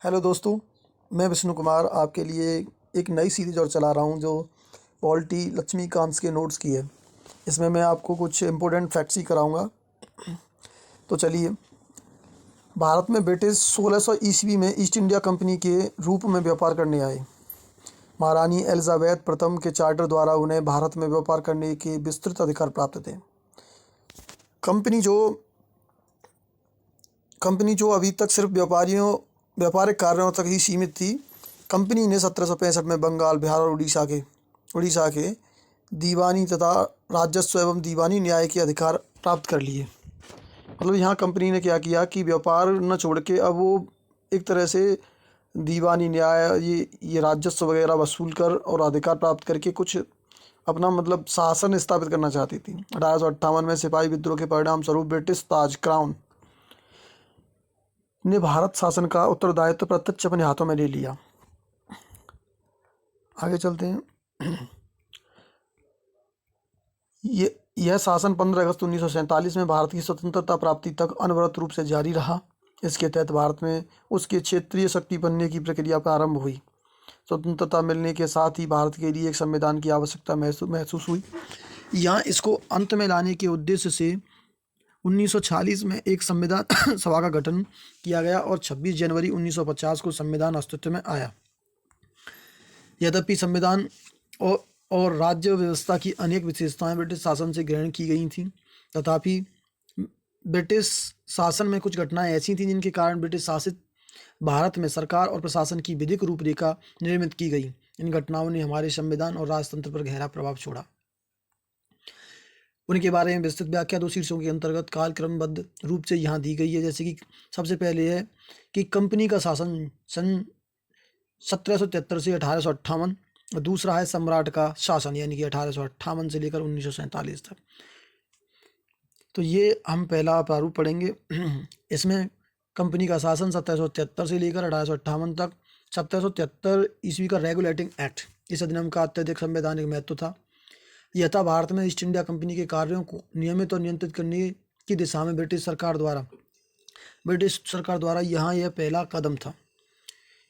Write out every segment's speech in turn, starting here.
Hello दोस्तों, मैं विष्णु कुमार आपके लिए एक नई सीरीज और चला रहा हूँ जो पॉलिटी लक्ष्मीकांत के नोट्स की है। इसमें मैं आपको कुछ इम्पोर्टेंट फैक्ट्स ही कराऊंगा। तो चलिए, भारत में ब्रिटिश 1600 ईस्वी में ईस्ट इंडिया कंपनी के रूप में व्यापार करने आए। महारानी एलिजाबेथ प्रथम के चार्टर द्वारा उन्हें भारत में व्यापार करने के विस्तृत अधिकार प्राप्त थे। कंपनी जो कंपनी जो अभी तक सिर्फ व्यापारिक कार्यों तक ही सीमित थी, कंपनी ने 1765 में बंगाल, बिहार और उड़ीसा के दीवानी तथा राजस्व एवं दीवानी न्याय के अधिकार प्राप्त कर लिए। मतलब यहाँ कंपनी ने क्या किया कि व्यापार न छोड़ के अब वो एक तरह से दीवानी न्याय, ये राजस्व वगैरह वसूल कर और अधिकार प्राप्त करके कुछ अपना मतलब शासन स्थापित करना चाहती थी। 1858 में सिपाही विद्रोह के परिणाम स्वरूप ब्रिटिश ताज क्राउन ने भारत शासन का उत्तरदायित्व प्रत्यक्ष अपने हाथों में ले लिया। आगे चलते हैं। यह शासन 15 अगस्त 1947 में भारत की स्वतंत्रता प्राप्ति तक अनवरत रूप से जारी रहा। इसके तहत भारत में उसके क्षेत्रीय शक्ति बनने की प्रक्रिया प्रारंभ हुई। स्वतंत्रता मिलने के साथ ही भारत के लिए एक संविधान की आवश्यकता महसूस हुई। यहाँ इसको अंत में लाने के उद्देश्य से 1946 में एक संविधान सभा का गठन किया गया और 26 जनवरी 1950 को संविधान अस्तित्व में आया। यद्यपि संविधान और राज्य व्यवस्था की अनेक विशेषताएं ब्रिटिश शासन से ग्रहण की गई थीं, तथापि ब्रिटिश शासन में कुछ घटनाएं ऐसी थीं जिनके कारण ब्रिटिश शासित भारत में सरकार और प्रशासन की विधिक रूपरेखा निर्मित की गई। इन घटनाओं ने हमारे संविधान और राजतंत्र पर गहरा प्रभाव छोड़ा। उनके बारे में विस्तृत व्याख्या दो शीर्षकों के अंतर्गत कालक्रमबद्ध रूप से यहाँ दी गई है। जैसे कि सबसे पहले है कि कंपनी का शासन सन 1773 से 1858, और दूसरा है सम्राट का शासन यानी कि 1858 से लेकर 1947 तक। तो ये हम पहला प्रारूप पढ़ेंगे। इसमें कंपनी का शासन 1773 से लेकर 1858 तक। 1773 ईस्वी का रेगुलेटिंग एक्ट, इस अधिनियम का अत्यधिक संवैधानिक महत्व था। यह था भारत में ईस्ट इंडिया कंपनी के कार्यों को नियमित और नियंत्रित करने की दिशा में ब्रिटिश सरकार द्वारा यह पहला कदम था।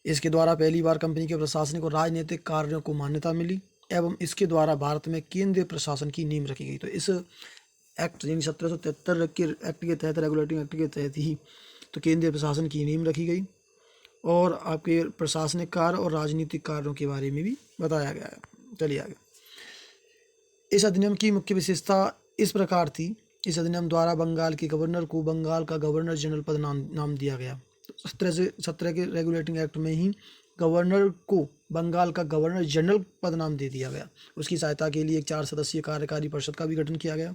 इसके द्वारा पहली बार कंपनी के प्रशासनिक और राजनीतिक कार्यों को मान्यता मिली एवं इसके द्वारा भारत में केंद्रीय प्रशासन की नींव रखी गई। तो इस एक्ट यानी 1773 के एक्ट के तहत, रेगुलेटिंग एक्ट के तहत ही तो केंद्रीय प्रशासन की नींव रखी गई और आपके प्रशासनिक कार्य और राजनीतिक कार्यों के बारे में भी बताया गया है। चलिए आगे। इस अधिनियम की मुख्य विशेषता इस प्रकार थी। इस अधिनियम द्वारा बंगाल के गवर्नर को बंगाल का गवर्नर जनरल पद नाम दिया गया। 17 के रेगुलेटिंग एक्ट में ही गवर्नर को बंगाल का गवर्नर जनरल पद नाम दे दिया गया। उसकी सहायता के लिए एक 4 सदस्यीय कार्यकारी परिषद का भी गठन किया गया।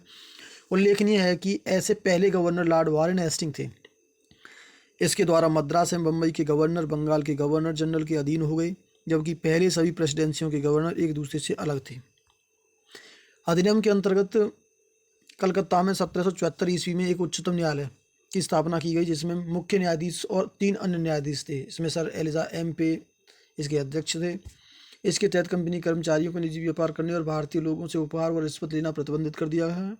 उल्लेखनीय है कि ऐसे पहले गवर्नर लॉर्ड वारेन हेस्टिंग थे। इसके द्वारा मद्रास एवं बम्बई के गवर्नर बंगाल के गवर्नर जनरल के अधीन हो गए, जबकि पहले सभी प्रेसिडेंसियों के गवर्नर एक दूसरे से अलग थे। अधिनियम के अंतर्गत कलकत्ता में 1774 ईस्वी में एक उच्चतम न्यायालय की स्थापना की गई, जिसमें मुख्य न्यायाधीश और 3 अन्य न्यायाधीश थे। इसमें सर एलिजा एम पे इसके अध्यक्ष थे। इसके तहत कंपनी कर्मचारियों को निजी व्यापार करने और भारतीय लोगों से उपहार व रिश्वत लेना प्रतिबंधित कर दिया है।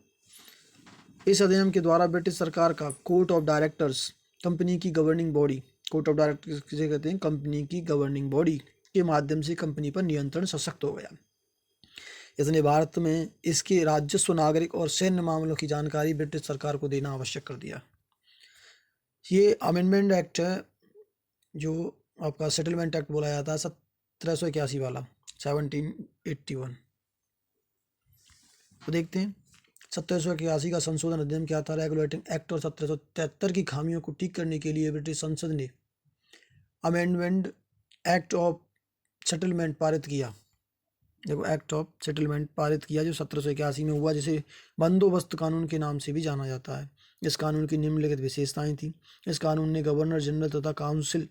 इस अधिनियम के द्वारा ब्रिटिश सरकार का कोर्ट ऑफ डायरेक्टर्स, कंपनी की governing body, court of directors किसे कहते हैं, कंपनी की गवर्निंग बॉडी के माध्यम से कंपनी पर नियंत्रण सशक्त हो गया। इसने भारत में इसके राजस्व, नागरिक और सैन्य मामलों की जानकारी ब्रिटिश सरकार को देना आवश्यक कर दिया। ये अमेंडमेंट एक्ट है जो आपका सेटलमेंट एक्ट बोला जाता है, 1781 वाला, 1781। तो देखते हैं 1781 का संशोधन अधिनियम क्या था। रेगुलेटिंग एक्ट और 1773 की खामियों को ठीक करने के लिए ब्रिटिश संसद ने अमेंडमेंट एक्ट ऑफ सेटलमेंट पारित किया। देखो, एक्ट ऑफ सेटलमेंट पारित किया जो 1781 में हुआ, जिसे बंदोबस्त कानून के नाम से भी जाना जाता है। इस कानून की निम्नलिखित विशेषताएं थी। इस कानून ने गवर्नर जनरल तथा काउंसिल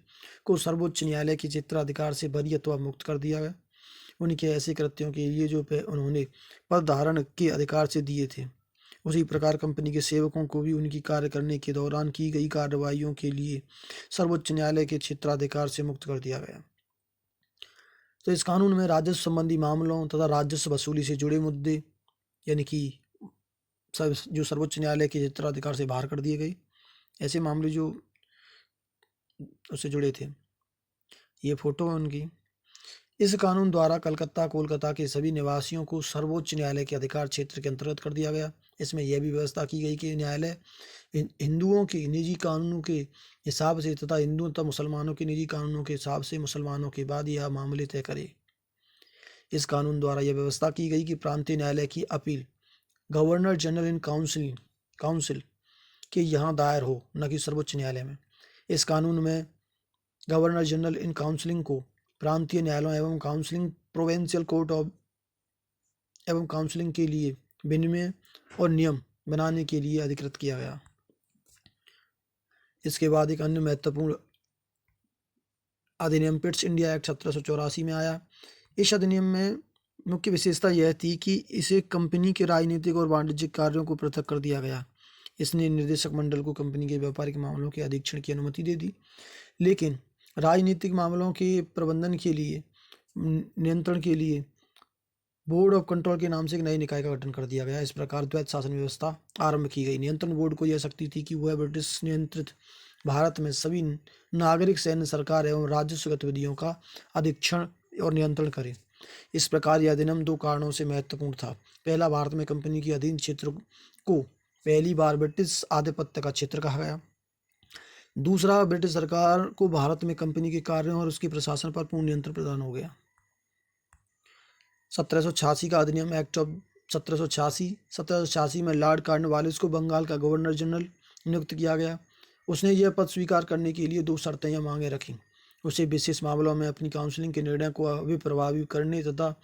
को सर्वोच्च न्यायालय के क्षेत्राधिकार से बरी अथवा मुक्त कर दिया है। उनके ऐसे कृत्यों के लिए जो उन्होंने पद धारण के अधिकार से दिए थे, उसी प्रकार कंपनी के सेवकों को भी उनकी कार्य करने के दौरान की गई कार्रवाइयों के लिए सर्वोच्च न्यायालय के क्षेत्राधिकार से मुक्त कर दिया गया। तो इस कानून में राजस्व संबंधी मामलों तथा राजस्व वसूली से जुड़े मुद्दे, यानी कि जो सर्वोच्च न्यायालय के क्षेत्राधिकार से बाहर कर दिए गए, ऐसे मामले जो उससे जुड़े थे, ये फोटो है उनकी। इस कानून द्वारा कोलकाता के सभी निवासियों को सर्वोच्च न्यायालय के अधिकार क्षेत्र के अंतर्गत कर दिया गया। इसमें यह भी व्यवस्था की गई कि न्यायालय हिंदुओं के निजी कानूनों के हिसाब से तथा हिंदुओं तथा मुसलमानों के निजी कानूनों के हिसाब से मुसलमानों के बाद यह मामले तय करे। इस कानून द्वारा यह व्यवस्था की गई कि प्रांतीय न्यायालय की appeal governor general in council के यहाँ दायर हो, न कि सर्वोच्च न्यायालय में। इस कानून में गवर्नर जनरल इन काउंसिलिंग को प्रांतीय न्यायालयों एवं काउंसिलिंग प्रोविंशियल कोर्ट ऑफ एवं काउंसिलिंग के लिए विनिमय और नियम बनाने के लिए अधिकृत किया गया। इसके बाद एक अन्य महत्वपूर्ण अधिनियम पिट्स इंडिया एक्ट 1784 में आया। इस अधिनियम में मुख्य विशेषता यह थी कि इसे कंपनी के राजनीतिक और वाणिज्यिक कार्यों को पृथक कर दिया गया। इसने निर्देशक मंडल को कंपनी के व्यापारिक मामलों के अधीक्षण की अनुमति दे दी, लेकिन राजनीतिक मामलों के प्रबंधन के लिए नियंत्रण के लिए बोर्ड ऑफ कंट्रोल के नाम से एक नए निकाय का गठन कर दिया गया। इस प्रकार द्वैत शासन व्यवस्था आरंभ की गई। नियंत्रण बोर्ड को यह शक्ति थी कि वह ब्रिटिश नियंत्रित भारत में सभी नागरिक, सैन्य, सरकार एवं राजस्व गतिविधियों का अधीक्षण और नियंत्रण करे। इस प्रकार यह अधिनियम दो कारणों से महत्वपूर्ण था। पहला, भारत में कंपनी के अधीन क्षेत्र को पहली बार ब्रिटिश आधिपत्य का क्षेत्र कहा गया। दूसरा, ब्रिटिश सरकार को भारत में कंपनी के कार्यों और उसके प्रशासन पर पूर्ण नियंत्रण प्रदान हो गया। 1786 का अधिनियम एक्ट ऑफ 1786 में लॉर्ड कॉर्नवालिस को बंगाल का गवर्नर जनरल नियुक्त किया गया। उसने यह पद स्वीकार करने के लिए दो शर्तें या मांगें रखीं। उसे विशेष मामलों में अपनी काउंसिलिंग के निर्णय को अभिप्रभावी करने तथा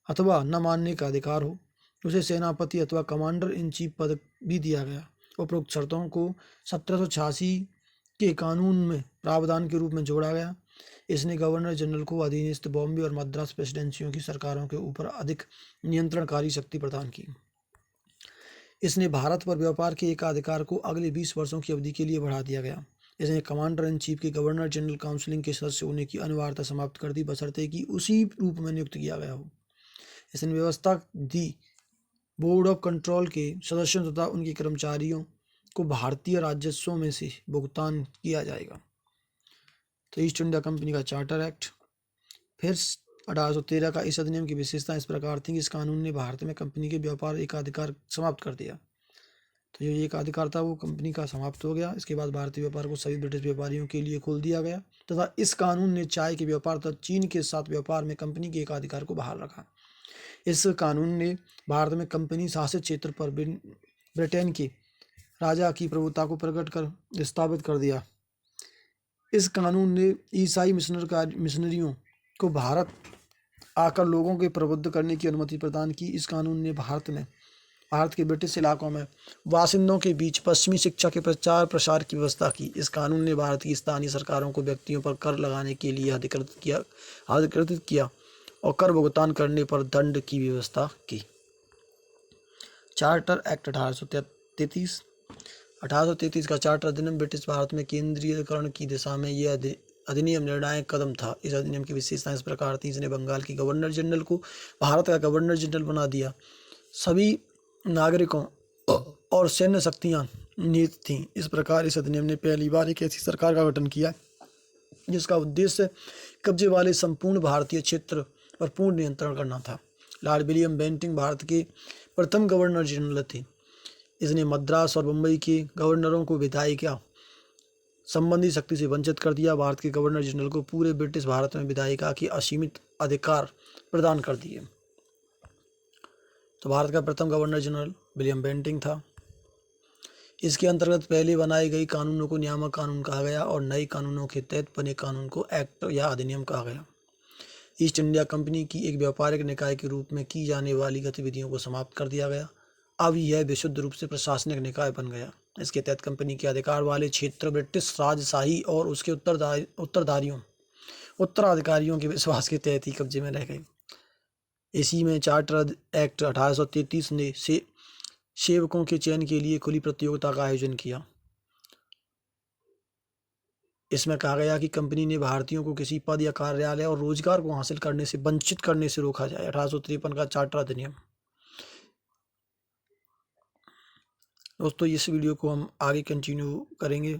अथवा न मानने का अधिकार हो। उसे सेनापति अथवा कमांडर इन चीफ पद भी दिया गया। उपरोक्त शर्तों को 1786 के कानून में प्रावधान के रूप में जोड़ा गया। इसने गवर्नर जनरल को अधीनस्थ बॉम्बे और मद्रास प्रेसिडेंसियों की सरकारों के ऊपर अधिक नियंत्रणकारी शक्ति प्रदान की। इसने भारत पर व्यापार के एकाधिकार को अगले 20 वर्षों की अवधि के लिए बढ़ा दिया गया। इसने कमांडर इन चीफ के गवर्नर जनरल काउंसिलिंग के सदस्य होने की अनिवार्यता समाप्त कर दी, बशर्ते कि उसी रूप में नियुक्त किया गया हो। इसने व्यवस्था दी बोर्ड ऑफ कंट्रोल के सदस्यों तथा उनके कर्मचारियों को भारतीय राजस्वों में से भुगतान किया जाएगा। तो ईस्ट इंडिया कंपनी का चार्टर एक्ट। फिर 1813 का इस अधिनियम की विशेषता इस प्रकार थी कि इस कानून ने भारत में कंपनी के व्यापार एकाधिकार समाप्त कर दिया। तो जो एकाधिकार था वो कंपनी का समाप्त हो गया। इसके बाद भारतीय व्यापार को सभी ब्रिटिश व्यापारियों के लिए खोल दिया गया तथा इस कानून ने चाय के व्यापार तथा चीन के साथ व्यापार में कंपनी के एकाधिकार को बहाल रखा। इस कानून ने भारत में कंपनी शासित क्षेत्र पर ब्रिटेन के राजा की प्रभुता को प्रकट कर स्थापित कर दिया। इस कानून ने ईसाई मिशनरियों को भारत आकर लोगों के प्रबुद्ध करने की अनुमति प्रदान की। इस कानून ने भारत के ब्रिटिश इलाकों में बासिंदों के बीच पश्चिमी शिक्षा के प्रचार प्रसार की व्यवस्था की। इस कानून ने भारत की स्थानीय सरकारों को व्यक्तियों पर कर लगाने के लिए अधिकृत किया और कर भुगतान करने पर दंड की व्यवस्था की। चार्टर एक्ट 1833 का चार्टर अधिनियम ब्रिटिश भारत में केंद्रीयकरण की दिशा में यह अधिनियम निर्णायक कदम था। इस अधिनियम की विशेषताएं इस प्रकार थी। इसने बंगाल की गवर्नर जनरल को भारत का गवर्नर जनरल बना दिया। सभी नागरिकों और सैन्य शक्तियां निहित थीं। इस प्रकार इस अधिनियम ने पहली बार एक ऐसी सरकार का गठन किया जिसका उद्देश्य कब्जे वाले संपूर्ण भारतीय क्षेत्र पर पूर्ण नियंत्रण करना था। लॉर्ड विलियम बेंटिंग भारत के प्रथम गवर्नर जनरल थे। इसने मद्रास और मुंबई के गवर्नरों को विधायिका संबंधी शक्ति से वंचित कर दिया। भारत के गवर्नर जनरल को पूरे ब्रिटिश भारत में विधायिका के असीमित अधिकार प्रदान कर दिए। तो भारत का प्रथम गवर्नर जनरल विलियम बेंटिंग था। इसके अंतर्गत पहले बनाए गए कानूनों को नियामक कानून कहा गया और नए कानूनों के तहत बने कानून को एक्ट या अधिनियम कहा गया। ईस्ट इंडिया कंपनी की एक व्यापारिक निकाय के रूप में की जाने वाली गतिविधियों को समाप्त कर दिया गया। अब यह विशुद्ध रूप से प्रशासनिक निकाय बन गया। इसके तहत कंपनी के अधिकार वाले क्षेत्र ब्रिटिश राजशाही और उसके उत्तराधिकारियों के विश्वास के तहत ही कब्जे में रह गए। इसी में चार्टर एक्ट 1833 ने सेवकों के चयन के लिए खुली प्रतियोगिता का आयोजन किया। इसमें कहा गया कि कंपनी ने भारतीयों को किसी पद या कार्यालय और रोजगार को हासिल करने से वंचित करने से रोका जाए। 1853 का चार्टर अधिनियम। दोस्तों इस वीडियो को हम आगे कंटिन्यू करेंगे।